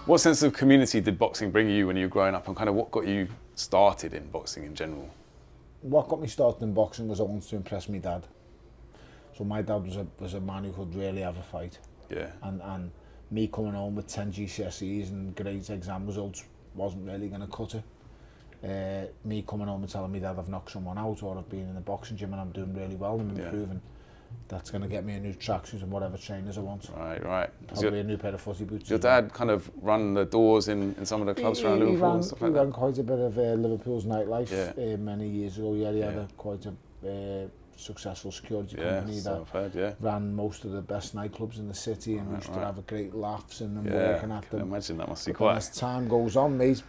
What sense of community did boxing bring you when you were growing up, and kind of what got you started in boxing in general? What got me started in boxing was I wanted to impress my dad. So my dad was a man who could really have a fight. Yeah. And me coming home with 10 GCSEs and great exam results wasn't really going to cut it. Me coming home and telling me that I've knocked someone out, or I've been in the boxing gym and I'm doing really well and improving, that's going to get me a new tracksuit and whatever trainers I want. Right. Probably a new pair of footy boots. Your dad kind of run the doors in some of the clubs around Liverpool and stuff like that? He ran quite a bit of Liverpool's nightlife many years ago. He had quite a successful security company that ran most of the best nightclubs in the city, and we used to have a great laughs in them, working at them. I can imagine that must be But quite... as time goes on, mate,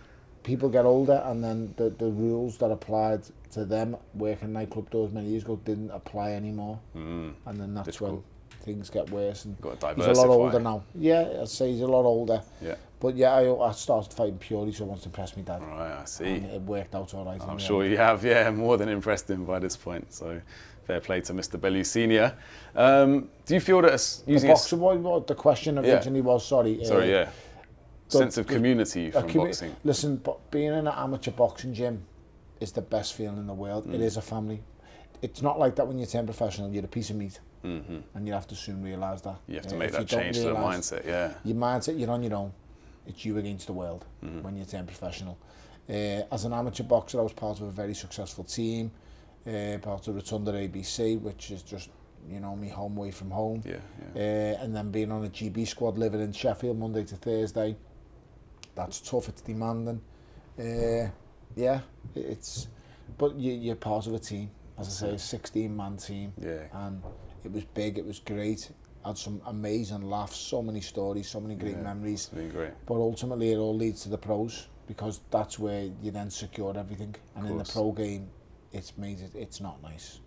people get older, and then the rules that applied to them working nightclub doors many years ago didn't apply anymore. And then that's when things get worse. And got to he's a lot older now. Yeah, I'd say he's a lot older. Yeah. But yeah, I started fighting purely so I wanted to impress my dad. Right, I see. And it worked out all right. I'm sure you have, more than impressed him by this point. So fair play to Mr. Bellew Senior. Do you feel that using what the question originally was? Sorry, sense of community from boxing. Listen, being in an amateur boxing gym is the best feeling in the world. It is a family. It's not like that when you turn professional. You're a piece of meat, and you have to soon realise that. You have to make that change to the mindset. Your mindset, you're on your own. It's you against the world when you turn professional. As an amateur boxer, I was part of a very successful team, part of Rotunda ABC, which is just, me home away from home. And then being on a GB squad, living in Sheffield Monday to Thursday. That's tough, it's demanding. But you're part of a team. As I say, a 16-man team. And it was big, it was great. Had some amazing laughs, so many stories, so many great memories. Great. But ultimately it all leads to the pros, because that's where you then secure everything. And in the pro game, it's not nice.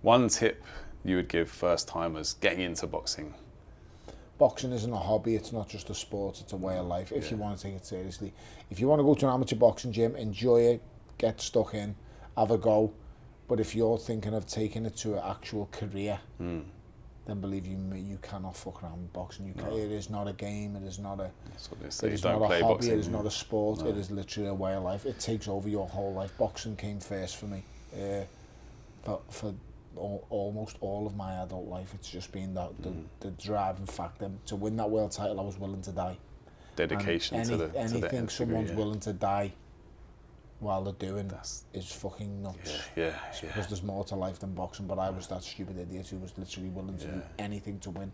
One tip you would give first-timers getting into boxing? Boxing isn't a hobby, it's not just a sport, it's a way of life, if you want to take it seriously. If you want to go to an amateur boxing gym, enjoy it, get stuck in, have a go. But if you're thinking of taking it to an actual career, then believe you cannot fuck around with boxing. It is not a game, it is not a hobby, boxing. It is not a sport, it is literally a way of life. It takes over your whole life. Boxing came first for me. For almost all of my adult life, it's just been the driving factor. To win that world title, I was willing to die. Dedication to the anything someone's willing to die while they're doing is fucking nuts. Because there's more to life than boxing, but I was that stupid idiot who was literally willing to do anything to win.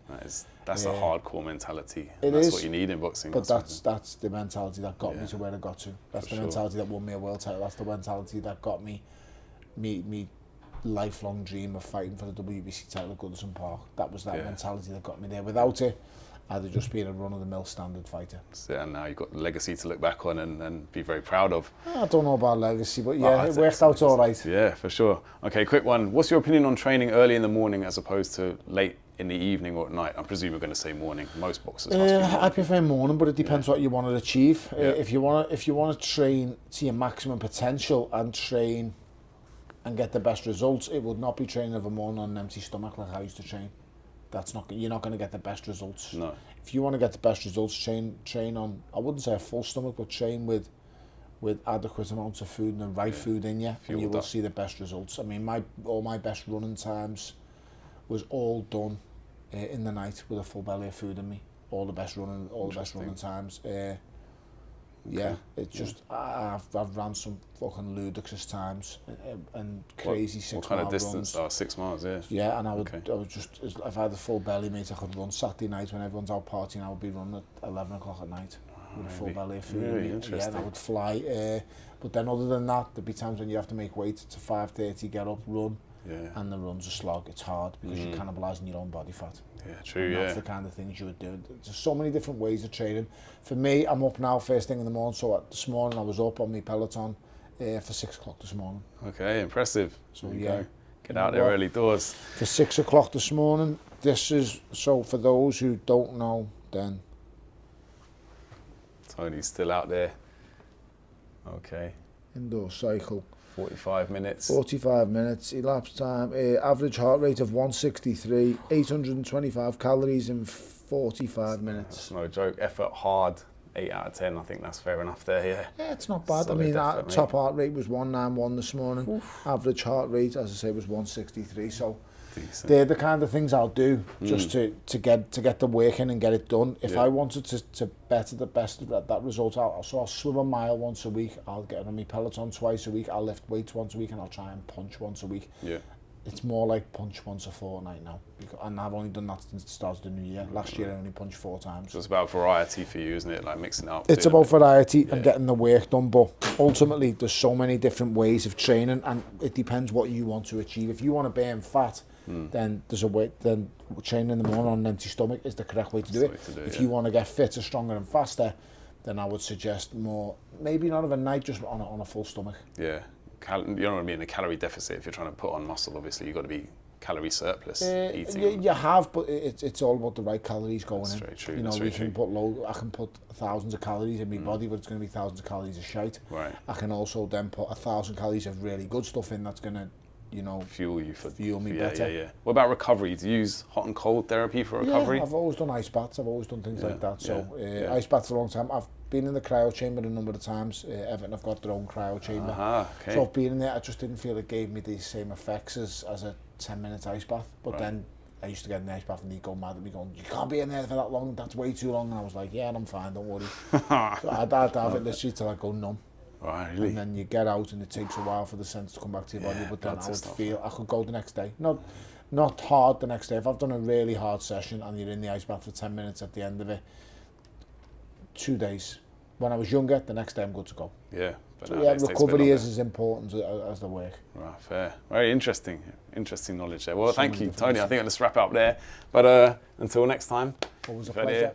That's a hardcore mentality. That's what you need in boxing. But that's the mentality that got me to where I got to. That's the mentality that won me a world title. That's the mentality that got me lifelong dream of fighting for the WBC title at Goodison Park. That was that mentality that got me there. Without it, I'd have just been a run-of-the-mill standard fighter. And now you've got the legacy to look back on and be very proud of. I don't know about legacy, but it worked out all right. Yeah, for sure. Okay, quick one. What's your opinion on training early in the morning as opposed to late in the evening or at night? I presume you're going to say morning. Most boxers must be morning. I prefer morning, but it depends what you want to achieve. If you want to train to your maximum potential and train and get the best results, it would not be training of a morning on an empty stomach like I used to train. You're not going to get the best results. No. If you want to get the best results, train on, I wouldn't say a full stomach, but train with adequate amounts of food and the right food in you, and you will see the best results. I mean, all my best running times was all done in the night with a full belly of food in me. All the best running times. It's just I've ran some fucking ludicrous times and crazy 6 mile runs. What kind of distance? 6 miles, Yeah, and I would just, if I had a full belly, mate, I could run Saturday night when everyone's out partying. I would be running at 11 o'clock at night with a full belly of food. Really interesting. Yeah, and I would fly. But then other than that, there'd be times when you have to make weight to 5:30, get up, run. And the run's a slog. It's hard because you're cannibalising your own body fat. Yeah, true, and that's the kind of things you would do. There's so many different ways of training. For me, I'm up now first thing in the morning. So this morning I was up on my Peloton for 6 o'clock this morning. Okay, impressive. So get out there early doors. For 6 o'clock this morning. So for those who don't know, then Tony's still out there. Okay. Indoor cycle. 45 minutes. 45 minutes, elapsed time, average heart rate of 163, 825 calories in 45 minutes. That's no joke. Effort hard, 8 out of 10. I think that's fair enough there. Yeah. Yeah, it's not bad. Solid I mean, our effort, mate. top heart rate was 191 this morning. Oof. Average heart rate, as I say, was 163. So Decent. they're the kind of things I'll do just to get the work in and get it done. If I wanted to better the best of that result, I'll swim a mile once a week. I'll get on my Peloton twice a week. I'll lift weights once a week, and I'll try and punch once a week. Yeah. It's more like punch once a fortnight now, and I've only done that since the start of the new year. Last year I only punched 4 times. So it's about variety for you, isn't it? Like mixing it up. It's about variety and getting the work done, but ultimately there's so many different ways of training, and it depends what you want to achieve. If you want to burn fat, then there's a way. Then training in the morning on an empty stomach is the correct way to do it. If you want to get fitter, stronger, and faster, then I would suggest more, maybe not overnight, just on a full stomach. Yeah. You don't want to be in a calorie deficit if you're trying to put on muscle. Obviously, you've got to be calorie surplus eating. You have, but it's all about the right calories going in. Very true. You know, we can put I can put thousands of calories in my body, but it's going to be thousands of calories of shite. Right. I can also then put 1,000 calories of really good stuff in that's going to, fuel me better. Yeah. What about recovery? Do you use hot and cold therapy for recovery? Yeah, I've always done ice baths. I've always done things like that. So ice baths for a long time. I've been in the cryo chamber a number of times. Everton have got their own cryo chamber. Okay. So I've been in there. I just didn't feel it gave me the same effects as a 10-minute ice bath. But then I used to get in the ice bath and they'd go mad at me going, you can't be in there for that long. That's way too long. And I was like, yeah, I'm fine. Don't worry. So I'd have it literally till I go numb. Right, really? And then you get out and it takes a while for the sense to come back to your body, but then I would feel I could go the next day. Not hard the next day. If I've done a really hard session and you're in the ice bath for 10 minutes at the end of it, 2 days. When I was younger, the next day I'm good to go. Yeah. But recovery is as important as the work. Right, fair. Very interesting knowledge there. Well, thank you, Tony. I think let's wrap it up there. But until next time. Always a pleasure.